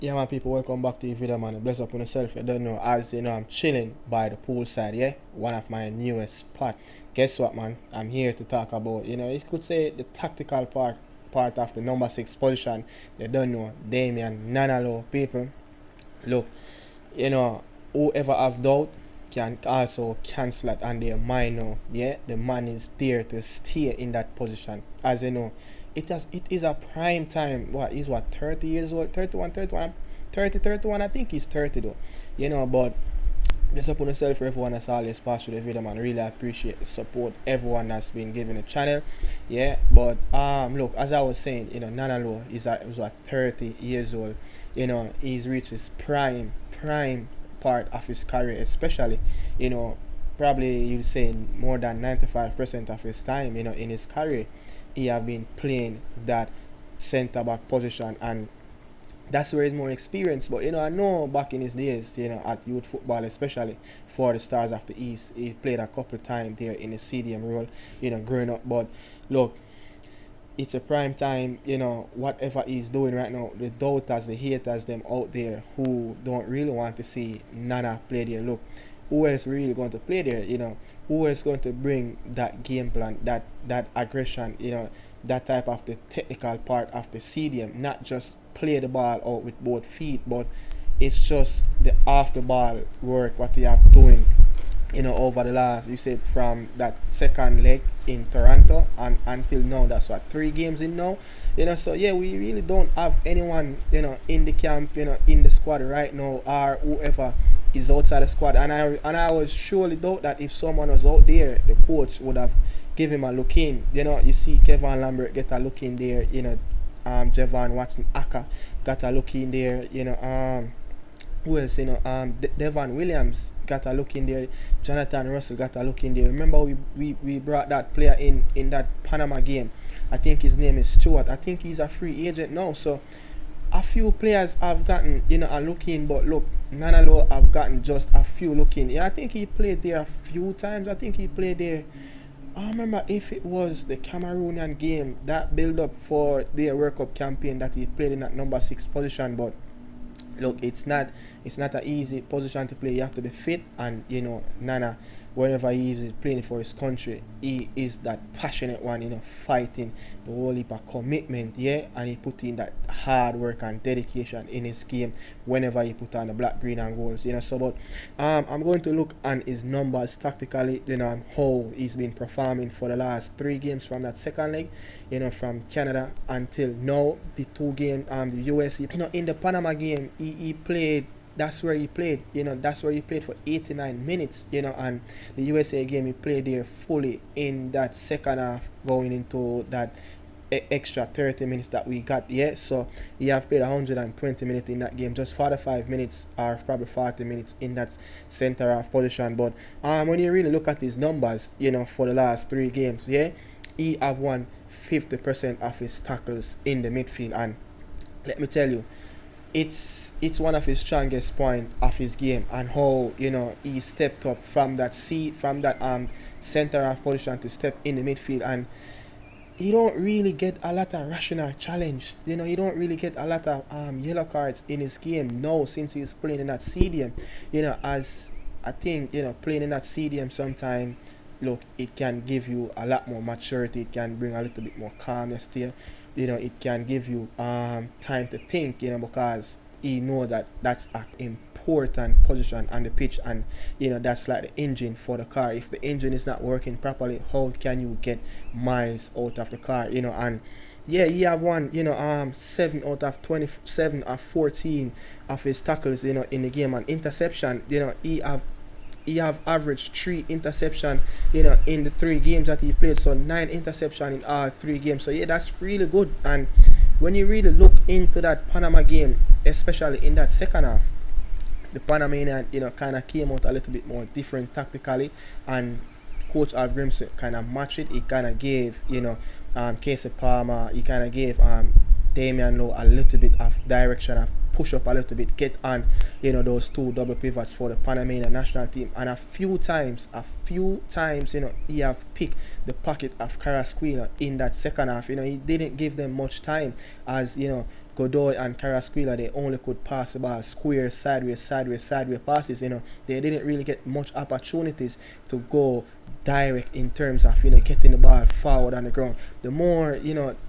Yeah, man, people, welcome back to the video, man. Bless up on yourself. You don't know, as you know, I'm chilling by the poolside, yeah? One of my newest spot. Guess what, man? I'm here to talk about, you could say the tactical part of the number 6 position. You don't know, Damian, Lowe, people. Look, you know, whoever have doubt can also cancel it on their mind now. Yeah, the man is there to stay in that position. As you know, it is a prime time. He's 30 years old, 31, 31. I think he's 30 though. But just upon yourself for everyone that's always passed through the video, man. Really appreciate the support everyone that's been giving the channel. Yeah, but look, as I was saying, Lowe was 30 years old. He's reached his prime part of his career, especially, probably you'd say more than 95% of his time, in his career, he have been playing that centre back position, and that's where he's more experienced. But I know back in his days, at youth football, especially for the Stars of the East, he played a couple times there in the CDM role, growing up. But look, it's a prime time, whatever he's doing right now, the doubters, the haters, them out there who don't really want to see Nana play there. Look, who else really going to play there? Who else going to bring that game plan, that aggression, that type of the technical part of the CDM, not just play the ball out with both feet, but it's just the off the ball work what they have doing, over the last, you said, from that second leg in Toronto and until now. That's what, 3 games in now. So yeah, we really don't have anyone, in the camp, in the squad right now, or whoever is outside the squad. And I was surely doubt that if someone was out there, the coach would have give him a look in. You see Kevin Lambert get a look in there, Javon Watson Aka got a look in there, who else, Devon Williams got a look in there, Jonathan Russell got a look in there. Remember we brought that player in that Panama game. I think his name is Stewart. I think he's a free agent now. So a few players have gotten, a look in, but look, Lowe have gotten just a few look in. Yeah, I think he played there a few times. I think he played there. I remember if it was the Cameroonian game, that build up for their World Cup campaign, that he played in that number 6 position. But look, it's not an easy position to play. You have to be fit, and Nana, whenever he is playing for his country, he is that passionate one, fighting the whole heap of commitment, yeah, and he put in that hard work and dedication in his game whenever he put on the black, green and golds, So but I'm going to look on his numbers tactically, how he's been performing for the last 3 games from that second leg, from Canada until now. The 2 games, the USA, in the Panama game, he played. That's where he played, that's where he played for 89 minutes, and the USA game he played there fully in that second half, going into that extra 30 minutes that we got, yeah. So he have played 120 minutes in that game, just 45 minutes or probably 40 minutes in that center half position. But when you really look at his numbers, for the last 3 games, yeah, he have won 50% of his tackles in the midfield, and let me tell you, it's one of his strongest point of his game, and how he stepped up from that center half position to step in the midfield. And he don't really get a lot of rational challenge. He don't really get a lot of yellow cards in his game now, since he's playing in that CDM. As I think, playing in that CDM sometime, look, it can give you a lot more maturity. It can bring a little bit more calmness to you. It can give you time to think, because he know that that's an important position on the pitch, and that's like the engine for the car. If the engine is not working properly, how can you get miles out of the car? And yeah, he have won 7 out of 27 of 14 of his tackles, in the game. And interception, he have averaged 3 interception, in the 3 games that he played. So 9 interception in all 3 games. So yeah, that's really good. And when you really look into that Panama game, especially in that second half, the Panamanian, kind of came out a little bit more different tactically, and Coach Al Grimson kind of matched it. He kind of gave, Casey Palmer, he kind of gave Damian Lowe a little bit of direction, of push up a little bit, get on, those 2 double pivots for the Panamanian national team. And a few times, he have picked the pocket of Carrasquilla in that second half. He didn't give them much time, as Godoy and Carrasquilla, they only could pass the ball square, sideways passes. They didn't really get much opportunities to go direct in terms of getting the ball forward on the ground. The more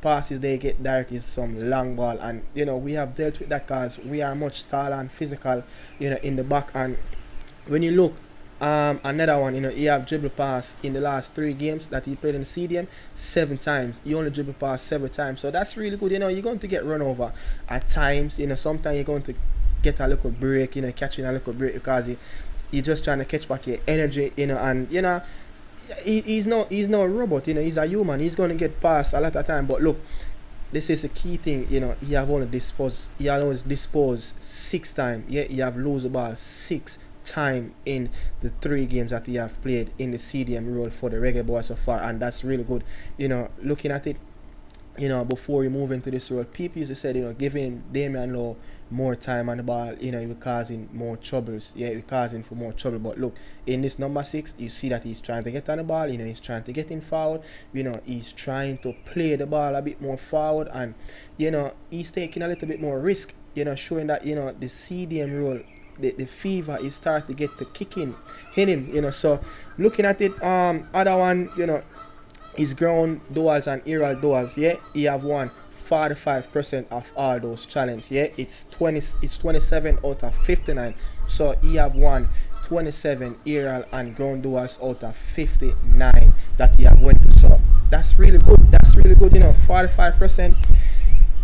passes they get direct is some long ball, and we have dealt with that because we are much taller and physical in the back. And when you look another one, he have dribble pass in the last 3 games that he played in the CDM 7 times. He only dribble pass 7 times, so that's really good. You're going to get run over at times. Sometimes you're going to get a little break, catching a little break because you're just trying to catch back your energy, and he's no robot. He's a human. He's going to get past a lot of time. But look, this is the key thing. He have only disposed 6 times. Yeah, he have lose the ball 6 time in the 3 games that he have played in the CDM role for the Reggae Boyz so far, and that's really good. Looking at it, before you move into this role, people used to say, giving Damian Lowe more time on the ball, he was causing more troubles. Yeah, he was causing for more trouble. But look, in this number 6, you see that he's trying to get on the ball. He's trying to get in forward. He's trying to play the ball a bit more forward, and he's taking a little bit more risk. Showing that the CDM role, the fever is starting to get to kicking in him. So looking at it, other one, is ground duels and aerial duels. Yeah, he have won 45% of all those challenges. Yeah, it's 27 out of 59. So he have won 27 aerial and ground duels out of 59 that he have went to. So that's really good. 45%.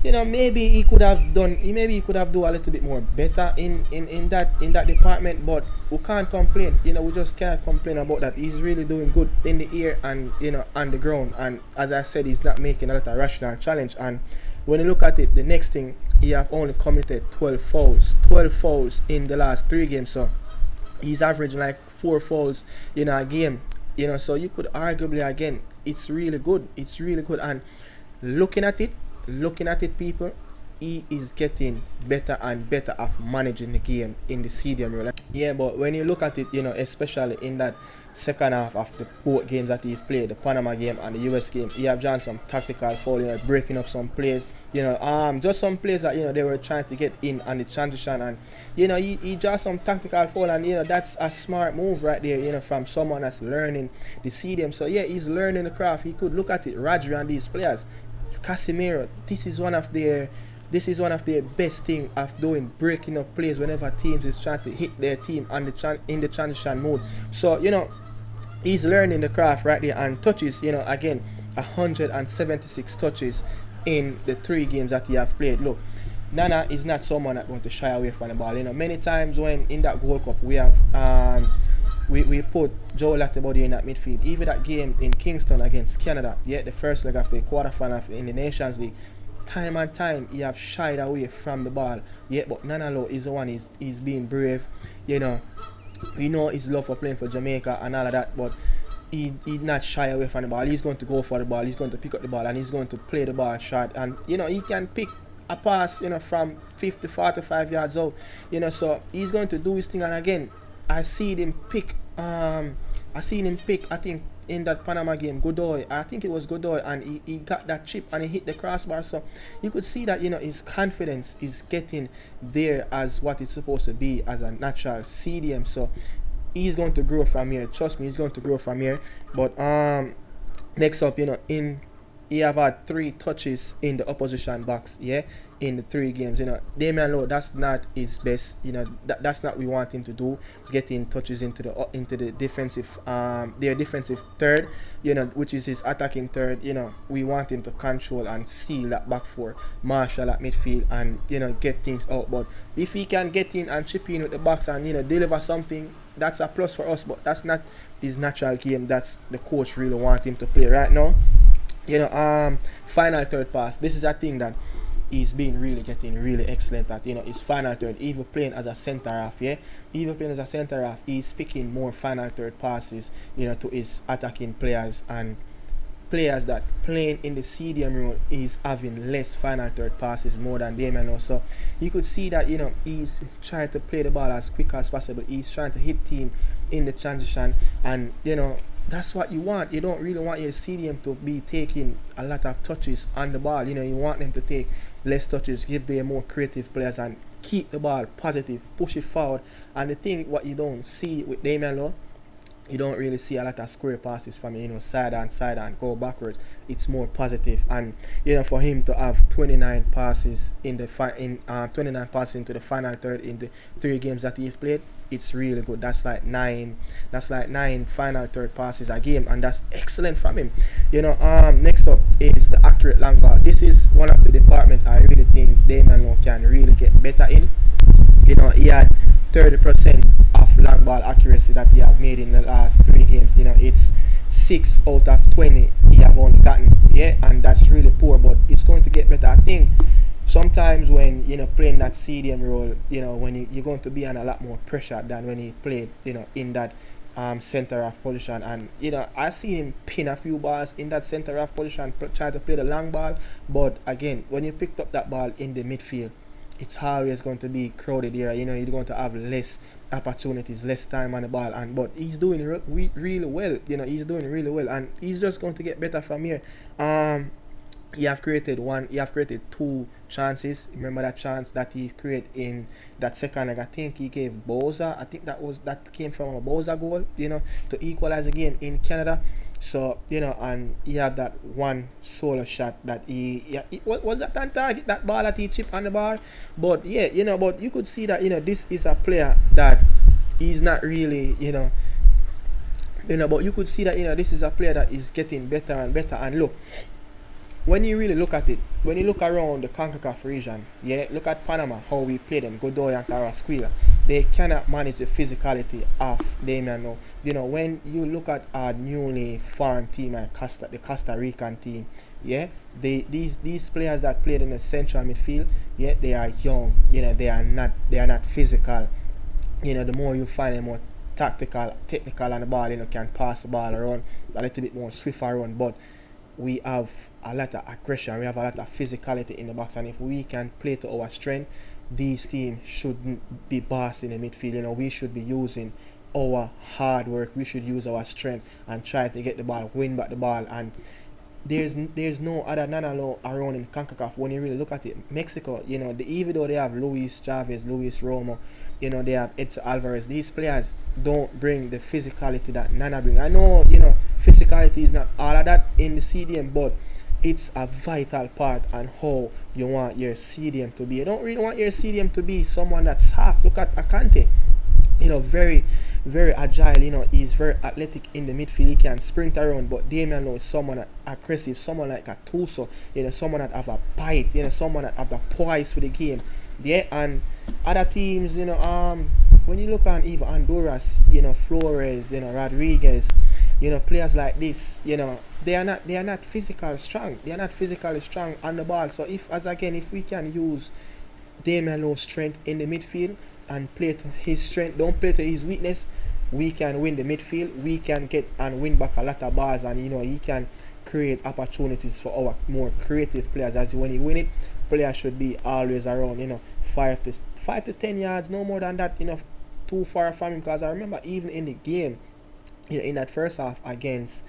Maybe he could have done a little bit more better in that department, but we can't complain. We just can't complain about that. He's really doing good in the air and on the ground. And as I said, he's not making a lot of rational challenge. And when you look at it, the next thing, he have only committed 12 fouls in the last 3 games. So he's averaging like 4 fouls a game. So you could arguably, again, it's really good. And looking at it, people, he is getting better and better at managing the game in the CDM role. Yeah, but when you look at it, especially in that second half of the both games that he's played, the Panama game and the US game, he have done some tactical foul, breaking up some plays, just some plays that they were trying to get in on the transition, and he just some tactical foul, and that's a smart move right there, from someone that's learning the CDM. So yeah, he's learning the craft. He could look at it, Rodri and these players. Casemiro, this is one of their best thing of doing, breaking up plays whenever teams is trying to hit their team in the transition mode. So he's learning the craft right there. And touches, again, 176 touches in the 3 games that he have played. Look, Nana is not someone that's going to shy away from the ball. Many times when in that Gold Cup we have we put Joe Latibody in that midfield. Even that game in Kingston against Canada, the first leg of the quarterfinal in the Nations League, time and time he have shied away from the ball. But Nana Lowe is the one, he's being brave. We know his love for playing for Jamaica and all of that, but he not shy away from the ball. He's going to go for the ball, he's going to pick up the ball, and he's going to play the ball short. And he can pick a pass from 50, 45 yards out. So he's going to do his thing. And again, I seen him pick, I think, in that Panama game, Godoy. I think it was Godoy, and he got that chip and he hit the crossbar. So you could see that, his confidence is getting there as what it's supposed to be as a natural CDM. So he's going to grow from here. Trust me, he's going to grow from here. But next up, he have had 3 touches in the opposition box, in the 3 games. Damian Lowe, that's not his best. That's not what we want him to do. Getting touches into the defensive, their defensive third, which is his attacking third. We want him to control and seal that back 4, marshal at midfield, and get things out. But if he can get in and chip in with the box and deliver something, that's a plus for us. But that's not his natural game. That's the coach really want him to play right now. Final third pass. This is a thing that he's been getting really excellent at. His final third, even playing as a centre half. He's picking more final third passes, to his attacking players, and players that playing in the CDM role is having less final third passes more than Damian Lowe. So you could see that he's trying to play the ball as quick as possible. He's trying to hit team in the transition, and that's what you want. You don't really want your CDM to be taking a lot of touches on the ball. You want them to take less touches, give them more creative players and keep the ball positive, push it forward. And the thing what you don't see with Damian Lowe, you don't really see a lot of square passes from side and go backwards. It's more positive, and for him to have 29 passes in the 29 passes into the final third in the 3 games that he's played, it's really good. That's like nine final third passes a game, and that's excellent from him. Next up is the accurate long ball. This is one of the departments I really think Damian Lowe can really get better in. He had 30% of long ball accuracy that he have made in the last 3 games. It's 6 out of 20 he have only gotten, and that's really poor, but it's going to get better. I think sometimes when playing that CDM role, when you're going to be under a lot more pressure than when he played in that center half position. And I see him pin a few balls in that center half position, try to play the long ball, but again, when you picked up that ball in the midfield, it's always going to be crowded here. You're going to have less opportunities, less time on the ball, but he's doing really well. He's doing really well, and he's just going to get better from here. He have created 2 chances. Remember that chance that he created in that second leg? I think he gave Boyz. I think that came from a Boyz goal, to equalize the game in Canada. So, and he had that one solo shot that what was that on target, that ball that he chipped on the bar. But but you could see that, this is a player that he's not really, but you could see that, this is a player that is getting better and better. And look, when you really look at it, when you look around the CONCACAF region, look at Panama, how we play them, Godoy and Carrasquilla. They cannot manage the physicality of Damian Lowe. When you look at our newly formed team, the Costa Rican team, these players that played in the central midfield, they are young, they are not physical. The more you find them more technical on the ball, can pass the ball around, a little bit more swift around, but we have a lot of aggression, we have a lot of physicality in the box, and if we can play to our strength, these teams shouldn't be bossing in the midfield. We should be using our hard work, we should use our strength and try to get the ball, win back the ball. And there's no other Nana Lowe around in CONCACAF when you really look at it. Mexico, even though they have Luis Chavez, Luis Romo, they have Edson Alvarez, these players don't bring the physicality that Nana bring. I know, physicality is not all of that in the CDM, but it's a vital part on how you want your CDM to be. You don't really want your CDM to be someone that's soft. Look at Akante, very, very agile. He's very athletic in the midfield. He can sprint around, but Damian Lowe is someone that aggressive, someone like a Tuso, someone that have a bite, someone that have the poise for the game. And other teams, when you look at even Honduras, Flores, Rodriguez, players like this, they are not physically strong. They are not physically strong on the ball. So if we can use Damian Lowe's strength in the midfield and play to his strength, don't play to his weakness, we can win the midfield. We can get and win back a lot of balls, and he can create opportunities for our more creative players. As when he win it, players should be always around 5 to 10 yards, no more than that, too far from him. Because I remember even in the game, in that first half against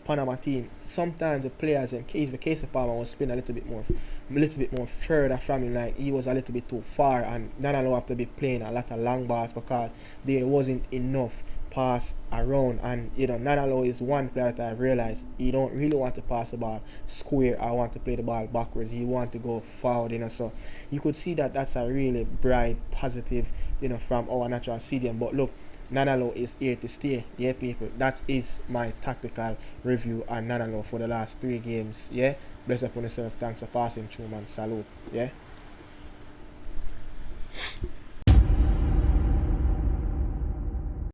Panama team, sometimes the players in case of Palmer was spinning a little bit more further from him, like he was a little bit too far, and Nana Lowe have to be playing a lot of long balls because there wasn't enough pass around. And Nana Lowe is one player that I've realized he don't really want to pass the ball square or want to play the ball backwards. He want to go forward, so you could see that that's a really bright positive from our natural CDM. But look, Nana Lowe is here to stay, people. That is my tactical review on Nana Lowe for the last 3 games. Bless up on yourself. Thanks for passing through, man. Salute.